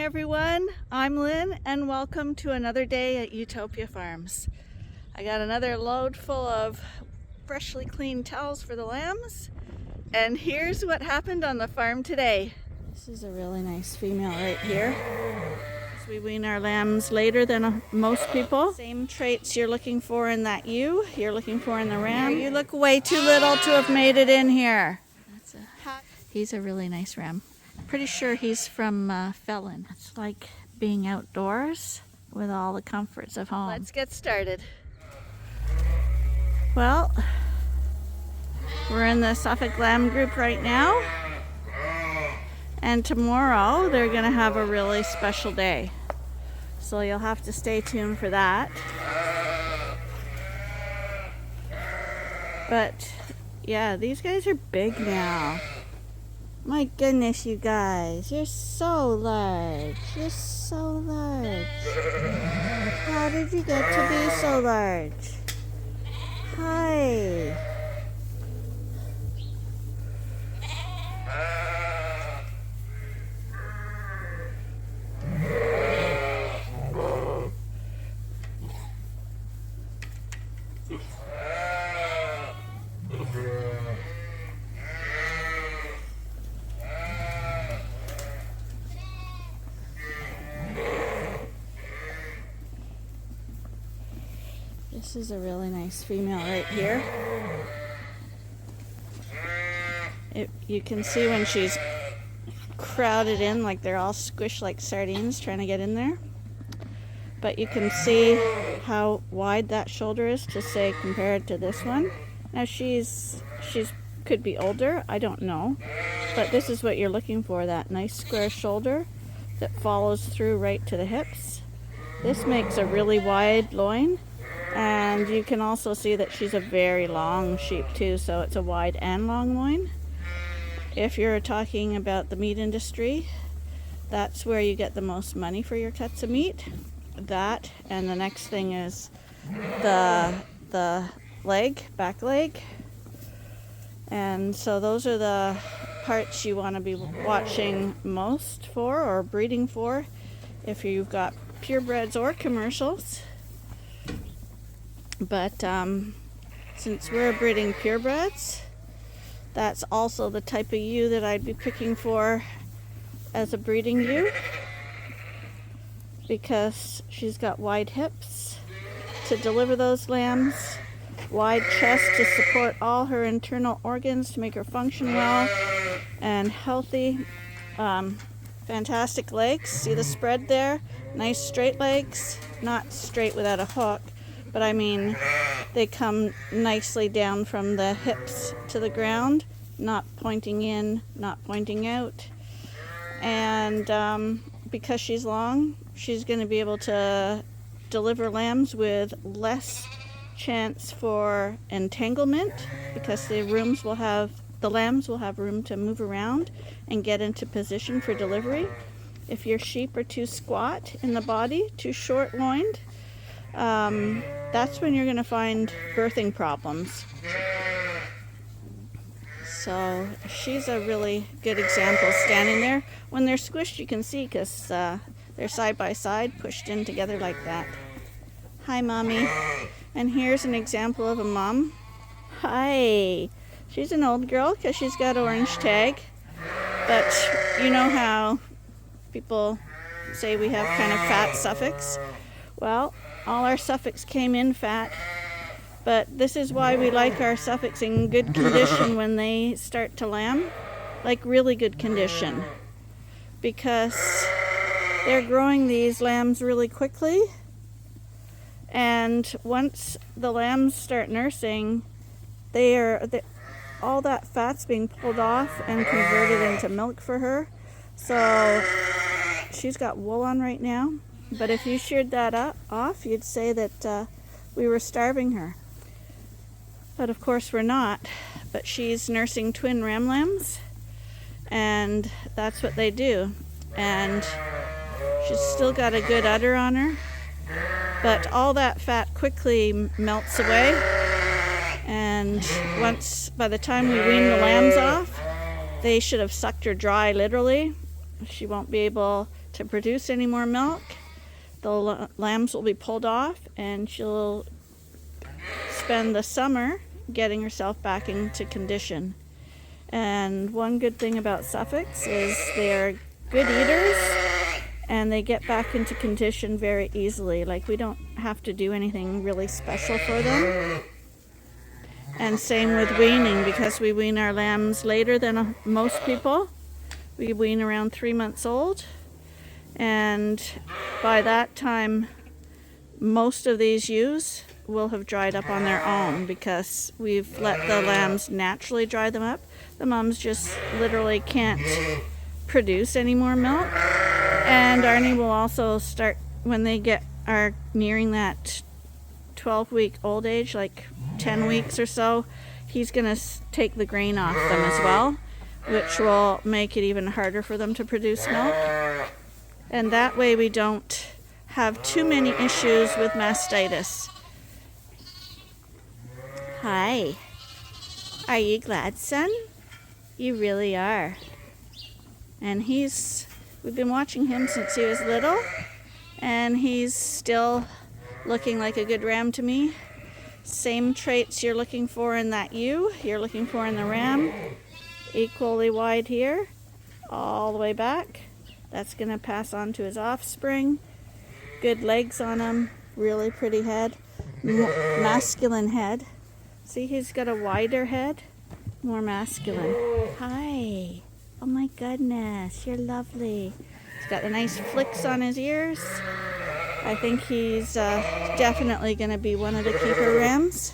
everyone. I'm Lynn and welcome to another day at Ewetopia Farms. I got another load full of freshly cleaned towels for the lambs, and here's what happened on the farm today. This is a really nice female right here. So we wean our lambs later than most people. Same traits you're looking for in that ewe, you're looking for in the ram. You look way too little to have made it in here. He's a really nice ram. Pretty sure he's from Felon. It's like being outdoors with all the comforts of home. Let's get started. Well, we're in the Suffolk lamb group right now, and tomorrow they're going to have a really special day. So you'll have to stay tuned for that. But yeah, these guys are big now. My goodness, you guys, you're so large. You're so large. How did you get to be so large? Hi. This is a really nice female right here. You can see when she's crowded in, like they're all squished like sardines trying to get in there. But you can see how wide that shoulder is, to say, compared to this one. Now she's could be older, I don't know. But this is what you're looking for, that nice square shoulder that follows through right to the hips. This makes a really wide loin. And you can also see that she's a very long sheep too, so it's a wide and long loin. If you're talking about the meat industry, that's where you get the most money for your cuts of meat. That, and the next thing is the leg, back leg. And so those are the parts you want to be watching most for, or breeding for, if you've got purebreds or commercials. But since we're breeding purebreds, that's also the type of ewe that I'd be picking for as a breeding ewe, because she's got wide hips to deliver those lambs, wide chest to support all her internal organs to make her function well and healthy. Fantastic legs. See the spread there? Nice straight legs, not straight without a hook. But I mean, they come nicely down from the hips to the ground, not pointing in, not pointing out. And because she's long, she's going to be able to deliver lambs with less chance for entanglement, because the lambs will have room to move around and get into position for delivery. If your sheep are too squat in the body, too short-loined, that's when you're going to find birthing problems. So she's a really good example standing there. When they're squished, you can see, because they're side by side, pushed in together like that. Hi, Mommy. And here's an example of a mom. Hi. She's an old girl because she's got orange tag. But you know how people say we have kind of fat Suffolks? Well, all our Suffolks came in fat, but this is why we like our Suffolks in good condition when they start to lamb, like really good condition, because they're growing these lambs really quickly, and once the lambs start nursing, all that fat's being pulled off and converted into milk for her. So she's got wool on right now. But if you sheared that off, you'd say that we were starving her. But of course we're not. But she's nursing twin ram lambs, and that's what they do. And she's still got a good udder on her. But all that fat quickly melts away. And by the time we wean the lambs off, they should have sucked her dry, literally. She won't be able to produce any more milk, the lambs will be pulled off, and she'll spend the summer getting herself back into condition. And one good thing about Suffolks is they're good eaters, and they get back into condition very easily. Like, we don't have to do anything really special for them. And same with weaning, because we wean our lambs later than most people. We wean around 3 months old, and by that time most of these ewes will have dried up on their own, because we've let the lambs naturally dry them up. The mums just literally can't produce any more milk. And Ernie will also start, when they are nearing that 12-week old age, like 10 weeks or so, he's going to take the grain off them as well, which will make it even harder for them to produce milk. And that way we don't have too many issues with mastitis. Hi. Are you glad, son? You really are. And we've been watching him since he was little, and he's still looking like a good ram to me. Same traits you're looking for in that ewe, you're looking for in the ram. Equally wide here, all the way back. That's going to pass on to his offspring. Good legs on him, really pretty head, masculine head. See, he's got a wider head, more masculine. Hi. Oh my goodness, you're lovely. He's got the nice flicks on his ears. I think he's definitely going to be one of the keeper rams.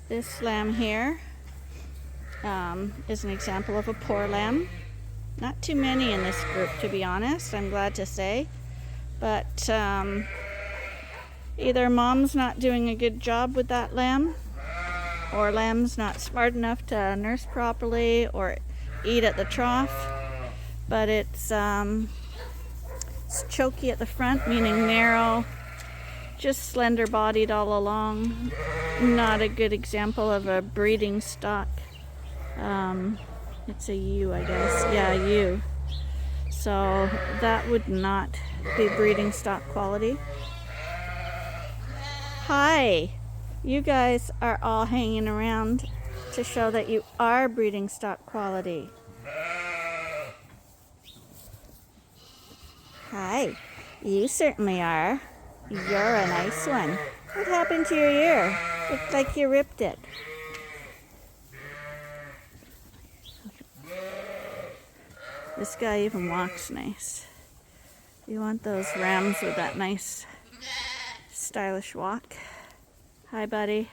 This lamb here is an example of a poor lamb. Not too many in this group, to be honest, I'm glad to say. But either mom's not doing a good job with that lamb, or lamb's not smart enough to nurse properly or eat at the trough. But it's choky at the front, meaning narrow, just slender-bodied all along. Not a good example of a breeding stock. It's a ewe, I guess. Yeah, ewe. So that would not be breeding stock quality. Hi. You guys are all hanging around to show that you are breeding stock quality. Hi. You certainly are. You're a nice one. What happened to your ear? Looks like you ripped it. This guy even walks nice. You want those rams with that nice, stylish walk. Hi, buddy.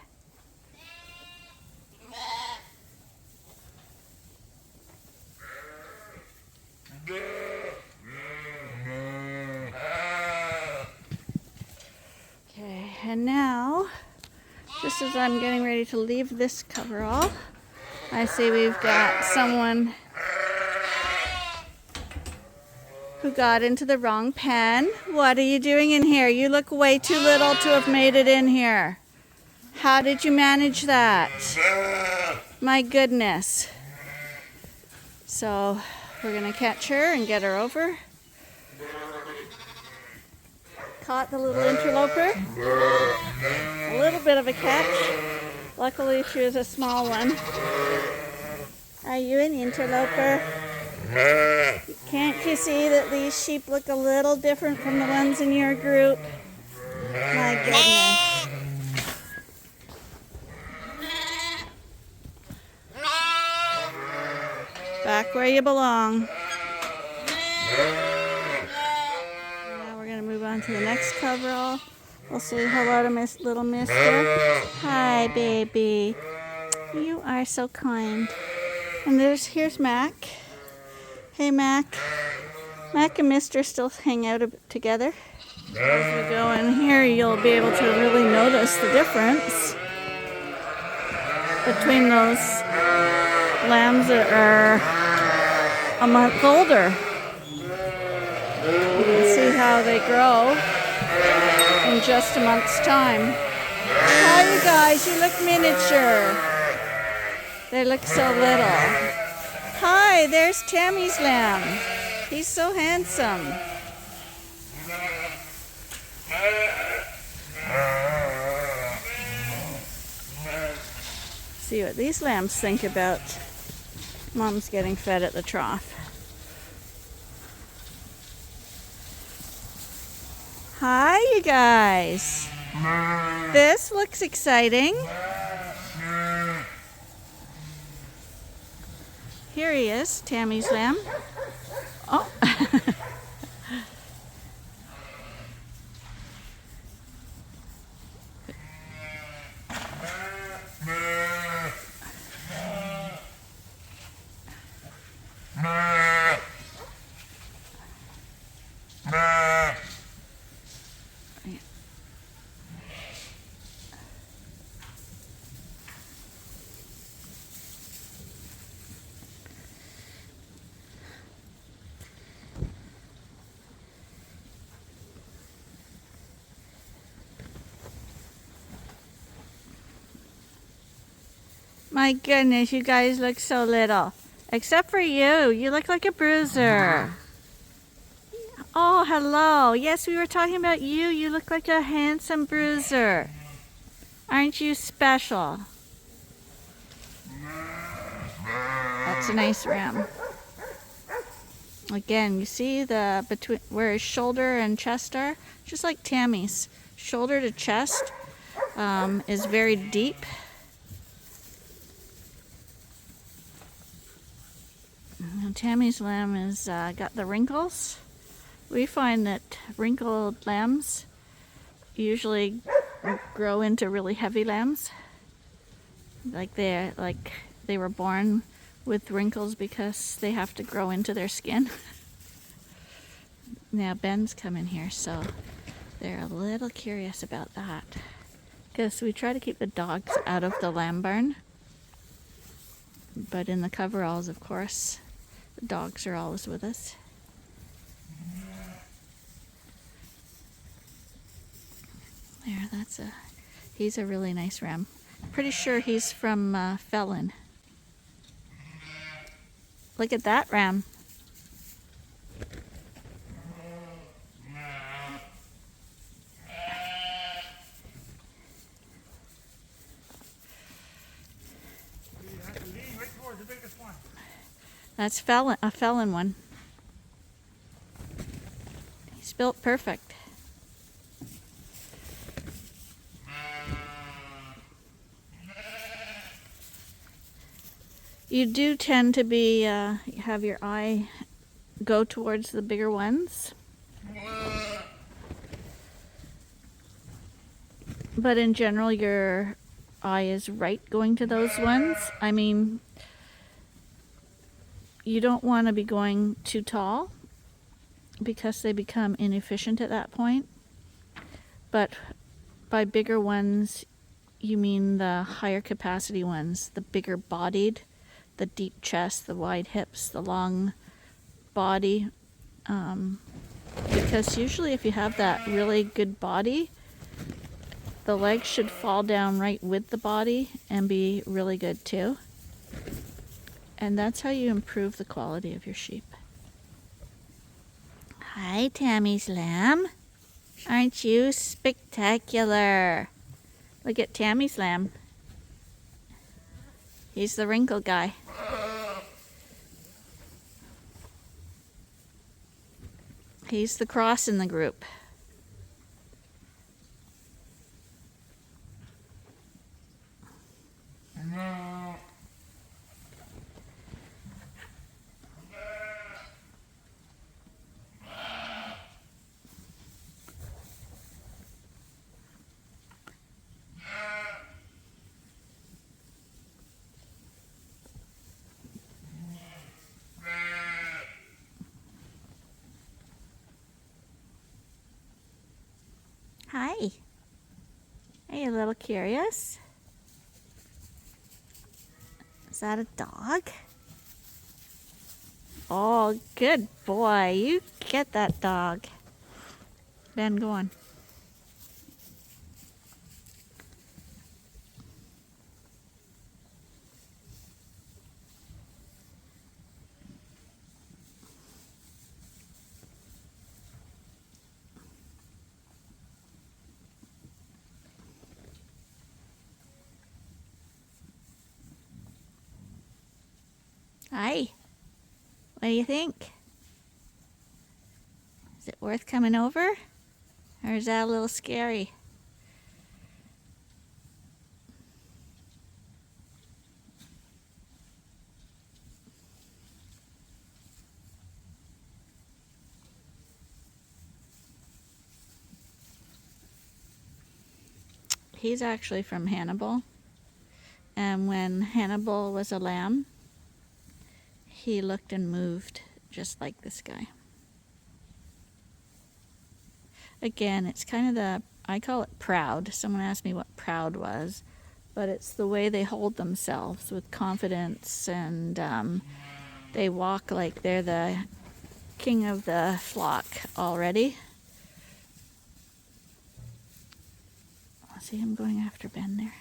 Okay, and now, just as I'm getting ready to leave this coverall, I see we've got someone who got into the wrong pen. What are you doing in here? You look way too little to have made it in here. How did you manage that? My goodness. So we're gonna catch her and get her over. Caught the little interloper. A little bit of a catch. Luckily she was a small one. Are you an interloper? Can't you see that these sheep look a little different from the ones in your group? My goodness. Back where you belong. Now we're going to move on to the next coverall. We'll say hello to little mister. Hi, baby. You are so kind. And here's Mac. Hey, Mac. Mac and Mister still hang out together. As we go in here, you'll be able to really notice the difference between those lambs that are a month older. You can see how they grow in just a month's time. Hi, you guys, you look miniature. They look so little. Hi, there's Tammy's lamb. He's so handsome. See what these lambs think about Mom's getting fed at the trough. Hi, you guys. This looks exciting. Here he is, Tammy's lamb. Oh. My goodness, you guys look so little. Except for you. You look like a bruiser. Oh, hello. Yes, we were talking about you. You look like a handsome bruiser. Aren't you special? That's a nice ram. Again, you see the between where his shoulder and chest are? Just like Tammy's. Shoulder to chest is very deep. And Tammy's lamb is got the wrinkles. We find that wrinkled lambs usually grow into really heavy lambs. Like they were born with wrinkles because they have to grow into their skin. Now Ben's come in here, so they're a little curious about that. Because we try to keep the dogs out of the lamb barn. But in the coveralls, of course, the dogs are always with us. There, he's a really nice ram. Pretty sure he's from Felon. Look at that ram. That's a Felon one. He's built perfect. You do tend to be have your eye go towards the bigger ones. But in general, your eye is right going to those ones. I mean, you don't want to be going too tall because they become inefficient at that point. But by bigger ones, you mean the higher capacity ones, the bigger bodied, the deep chest, the wide hips, the long body. Because usually if you have that really good body, the legs should fall down right with the body and be really good too. And that's how you improve the quality of your sheep. Hi, Tammy's lamb. Aren't you spectacular? Look at Tammy's lamb. He's the wrinkle guy. He's the cross in the group. Hi. Are you a little curious? Is that a dog? Oh, good boy. You get that dog. Ben, go on. Hi. What do you think? Is it worth coming over? Or is that a little scary? He's actually from Hannibal. And when Hannibal was a lamb, he looked and moved just like this guy. Again, it's kind of the, I call it proud. Someone asked me what proud was, but it's the way they hold themselves with confidence, and they walk like they're the king of the flock already. I see him going after Ben there.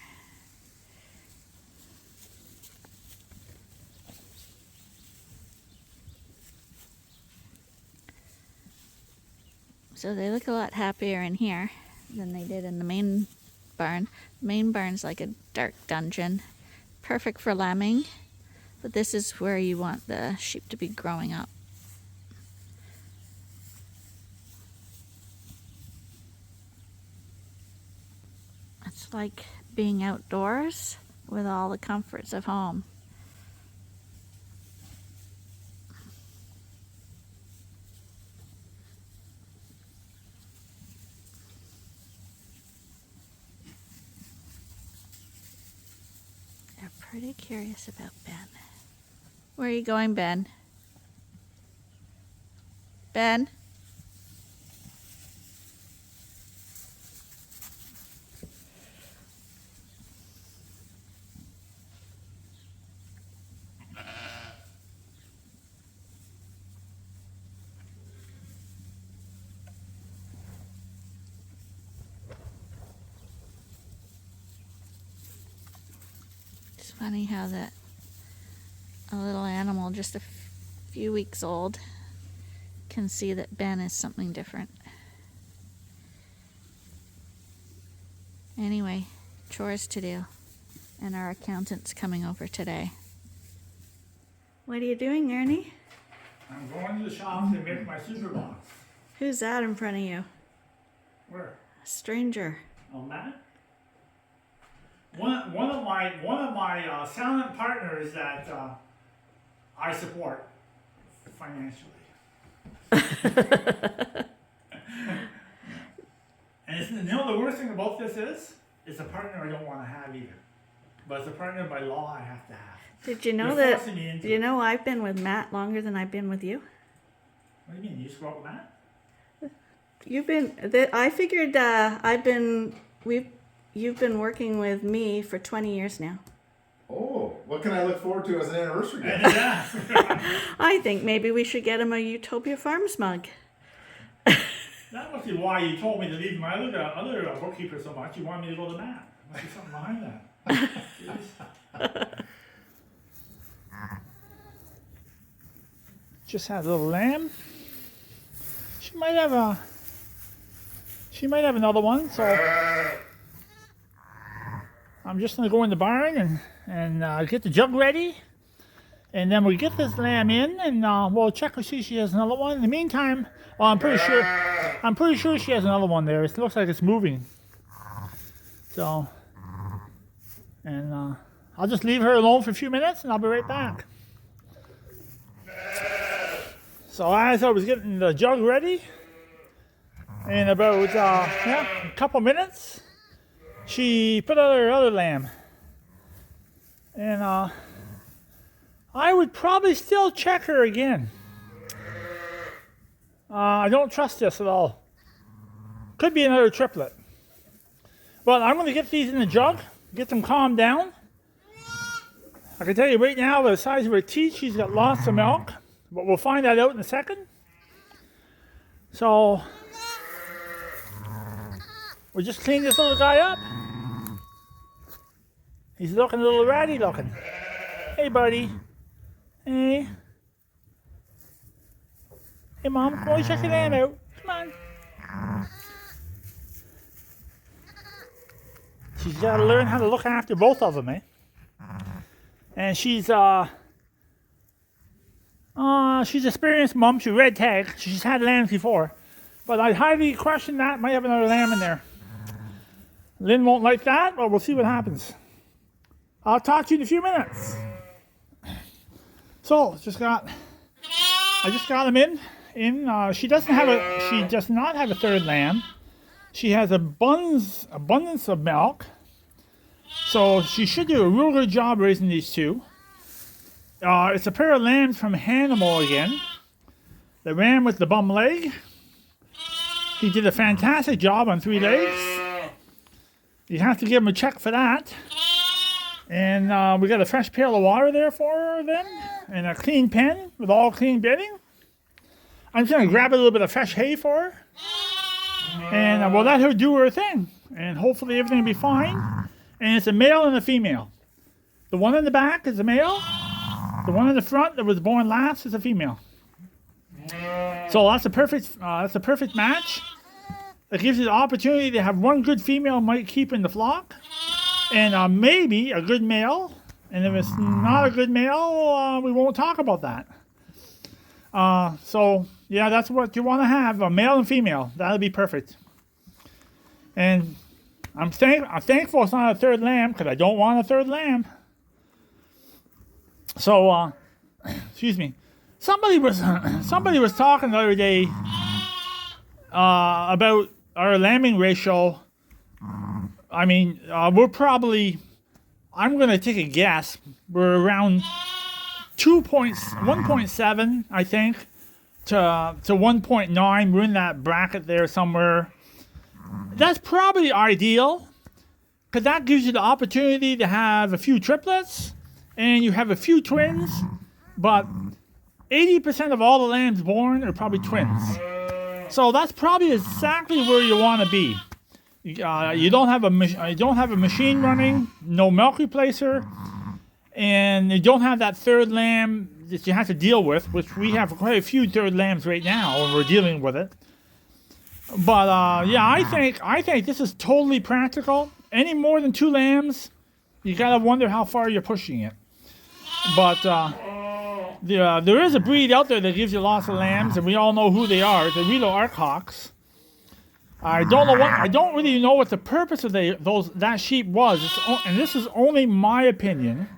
So they look a lot happier in here than they did in the main barn. The main barn's like a dark dungeon, perfect for lambing, but this is where you want the sheep to be growing up. It's like being outdoors with all the comforts of home. They're pretty curious about Ben. Where are you going, Ben? Ben? It's funny how that a little animal just a few weeks old can see that Ben is something different. Anyway, chores to do, and our accountant's coming over today. What are you doing, Ernie? I'm going to the shop to make my super box. Who's that in front of you? Where? A stranger. Oh, Matt? One of my silent partners that I support financially. And it's, you know, the worst thing about this is, it's a partner I don't want to have either. But it's a partner by law I have to have. Did you know They're that? forcing me into You know I've been with Matt longer than I've been with you. What do you mean? You spoke with Matt? You've been. I figured you've been working with me for 20 years now. Oh, what can I look forward to as an anniversary gift? Yeah. I think maybe we should get him a Ewetopia Farms mug. That must be why you told me to leave my other bookkeeper so much. You wanted me to go to Matt. There must be something behind that. Just had a little lamb. She might have another one, so I'm just gonna go in the barn and get the jug ready, and then we get this lamb in, and we'll check to see if she has another one. In the meantime, well, I'm pretty sure she has another one there. It looks like it's moving. So, and I'll just leave her alone for a few minutes, and I'll be right back. So as I was getting the jug ready, in about a couple minutes, she put out her other lamb. And I would probably still check her again. I don't trust this at all. Could be another triplet. But I'm going to get these in the jug, get them calmed down. I can tell you right now, the size of her teeth, she's got lots of milk. but we'll find that out in a second. So we'll just clean this little guy up. He's looking a little ratty looking. Hey, buddy. Hey. Hey, Mom, come on, check your lamb out. Come on. She's got to learn how to look after both of them, eh? And she's experienced mom. She's red tag. She's had lambs before. But I highly question that. Might have another lamb in there. Lynn won't like that, but we'll see what happens. I'll talk to you in a few minutes. So, I just got them in. She does not have a third lamb. She has abundance of milk. So she should do a real good job raising these two. It's a pair of lambs from Hannibal again. The ram with the bum leg. He did a fantastic job on 3 legs. You have to give him a check for that. And we got a fresh pail of water there for them. And a clean pen with all clean bedding. I'm just going to grab a little bit of fresh hay for her. And we'll let her do her thing. And hopefully everything will be fine. And it's a male and a female. The one in the back is a male. The one in the front that was born last is a female. So that's a perfect match. It gives you the opportunity to have one good female might keep in the flock. And maybe a good male. And if it's not a good male, we won't talk about that. So, yeah, that's what you want to have, a male and female. That'll be perfect. And I'm thankful it's not a third lamb, because I don't want a third lamb. So, excuse me. Somebody was talking the other day about our lambing ratio. I mean, we're probably, I'm going to take a guess, we're around 1.7, I think, to 1.9. We're in that bracket there somewhere. That's probably ideal, because that gives you the opportunity to have a few triplets, and you have a few twins, but 80% of all the lambs born are probably twins. So that's probably exactly where you want to be. You don't have a machine running, no milk replacer, and you don't have that third lamb that you have to deal with, which we have quite a few third lambs right now, and we're dealing with it. But yeah, I think this is totally practical. Any more than 2 lambs, you gotta wonder how far you're pushing it. But there is a breed out there that gives you lots of lambs, and we all know who they are. The Relo Arkhawks. I don't really know what the purpose of that sheep was, and this is only my opinion.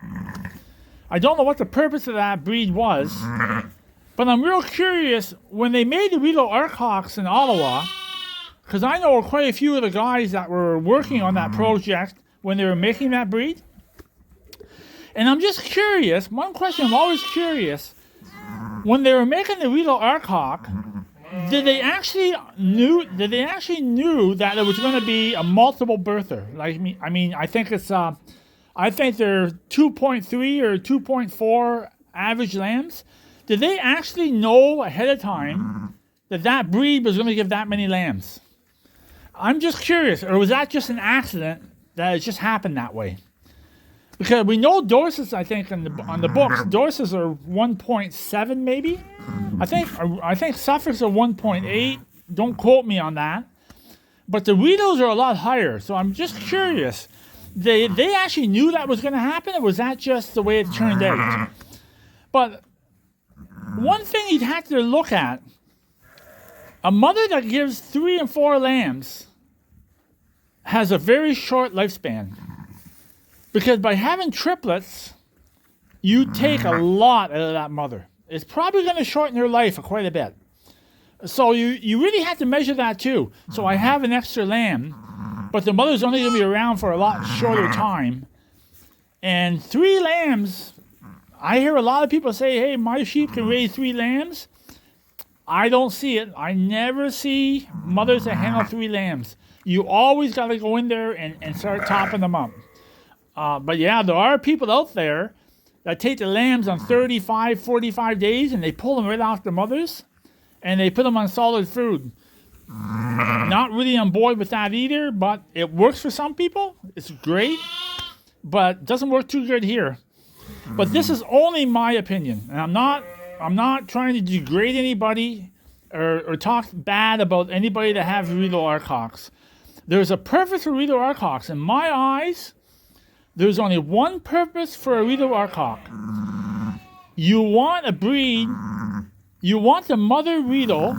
I don't know what the purpose of that breed was, but I'm real curious when they made the Relo Arkhawks in Ottawa, because I know quite a few of the guys that were working on that project when they were making that breed. And I'm just curious, one question I'm always curious, when they were making the Relo Arkhawk, did they actually knew that it was going to be a multiple birther? Like, I mean, I think they're 2.3 or 2.4 average lambs. Did they actually know ahead of time that breed was going to give that many lambs? I'm just curious, or was that just an accident that it just happened that way? Because we know Dorsets, I think, on the books, Dorsets are 1.7 maybe. I think Suffolks are 1.8. Don't quote me on that. But the Relos are a lot higher. So I'm just curious. They actually knew that was going to happen, or was that just the way it turned out? But one thing you'd have to look at, a mother that gives 3 and 4 lambs has a very short lifespan. Because by having triplets, you take a lot out of that mother. It's probably going to shorten her life quite a bit. So you really have to measure that too. So I have an extra lamb, but the mother's only going to be around for a lot shorter time. And 3 lambs, I hear a lot of people say, hey, my sheep can raise 3 lambs. I don't see it. I never see mothers that handle 3 lambs. You always got to go in there and start topping them up. But yeah, there are people out there that take the lambs on 35, 45 days, and they pull them right off the mothers, and they put them on solid food. Not really on board with that either, but it works for some people. It's great, but it doesn't work too good here. But this is only my opinion, and I'm not trying to degrade anybody or talk bad about anybody that have Riedel Arcocks. There's a purpose for Riedel Arcocks. In my eyes, there's only one purpose for a Riedel Arcock. You want a breed, you want the mother Riedel,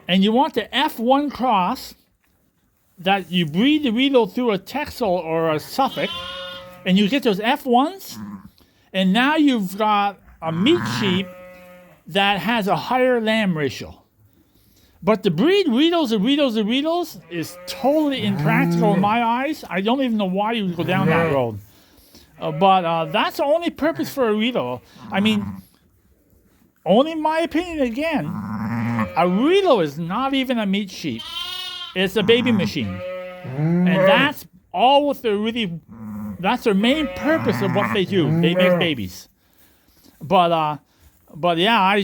and you want the F1 cross, that you breed the Riedel through a Texel or a Suffolk, and you get those F1s, and now you've got a meat that has a higher lamb ratio. But to breed Riedels is totally impractical in my eyes. I don't even know why you would go down that road. But that's the only purpose for a Riedel. I mean, only my opinion again, a Riedel is not even a meat sheep. It's a baby machine. And that's all what they're really, that's their main purpose of what they do. They make babies. But yeah,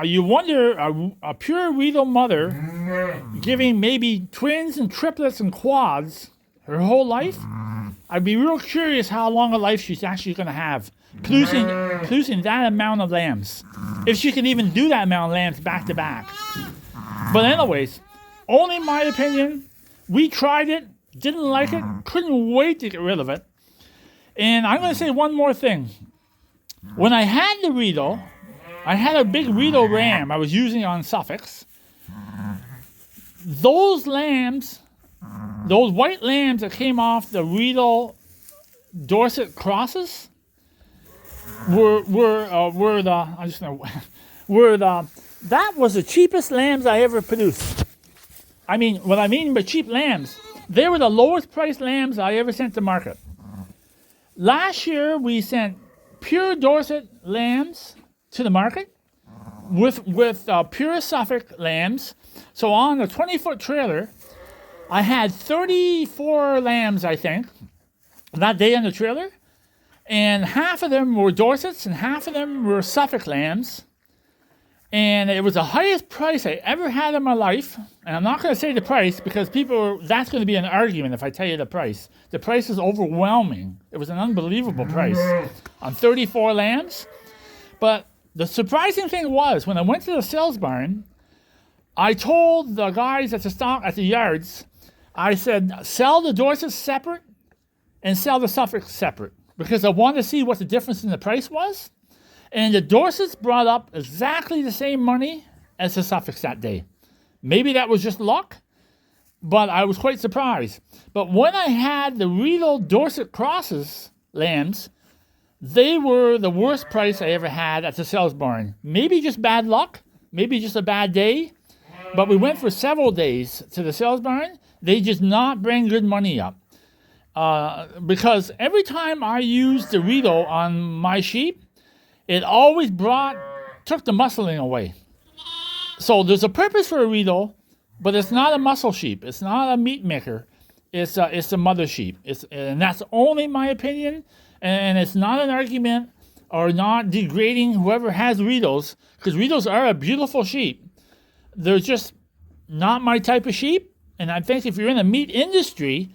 you wonder, a pure Riedel mother giving maybe twins and triplets and quads her whole life, I'd be real curious how long a life she's actually going to have, producing that amount of lambs. If she can even do that amount of lambs back to back. But anyways, only my opinion. We tried it, didn't like it, couldn't wait to get rid of it. And I'm going to say one more thing. When I had the Riedel, I had a big Riedel ram I was using on Suffolks. Those lambs, those white lambs that came off the Riedel Dorset crosses that was the cheapest lambs I ever produced. I mean, what I mean by cheap lambs, they were the lowest priced lambs I ever sent to market. Last year, we sent pure Dorset lambs to the market with pure Suffolk lambs. So on the 20-foot trailer, I had 34 lambs, I think, that day on the trailer. And half of them were Dorsets and half of them were Suffolk lambs. And it was the highest price I ever had in my life. And I'm not going to say the price because that's going to be an argument if I tell you the price. The price is overwhelming. It was an unbelievable price on 34 lambs. But the surprising thing was, when I went to the sales barn, I told the guys at the yards, I said, sell the Dorsets separate and sell the Suffolk separate, because I wanted to see what the difference in the price was. And the Dorsets brought up exactly the same money as the Suffolks that day. Maybe that was just luck, but I was quite surprised. But when I had the Riedel Dorset crosses lambs, they were the worst price I ever had at the sales barn. Maybe just bad luck, maybe just a bad day, but we went for several days to the sales barn. They just not bring good money up. Because every time I used the Riedel on my sheep, it always took the muscling away. So there's a purpose for a Riedel, but it's not a muscle sheep. It's not a meat maker. It's a mother sheep. And that's only my opinion. And it's not an argument or not degrading whoever has Riedels, because Riedels are a beautiful sheep. They're just not my type of sheep. And I think if you're in the meat industry,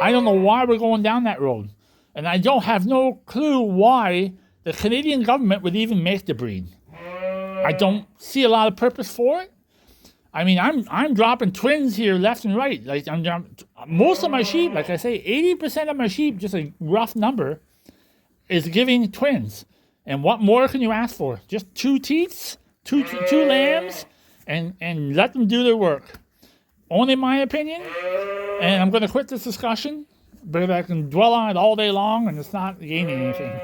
I don't know why we're going down that road. And I don't have no clue why the Canadian government would even make the breed. I don't see a lot of purpose for it. I mean, I'm dropping twins here left and right. Like most of my sheep, like I say, 80% of my sheep, just a rough number, is giving twins. And what more can you ask for? Just two teats, two lambs, and let them do their work. Only my opinion. And I'm going to quit this discussion, but I can dwell on it all day long, and it's not gaining anything.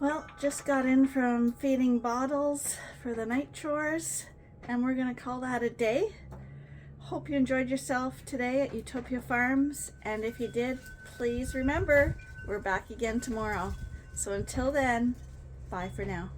Well, just got in from feeding bottles for the night chores, and we're going to call that a day. Hope you enjoyed yourself today at Ewetopia Farms, and if you did, please remember, we're back again tomorrow. So until then, bye for now.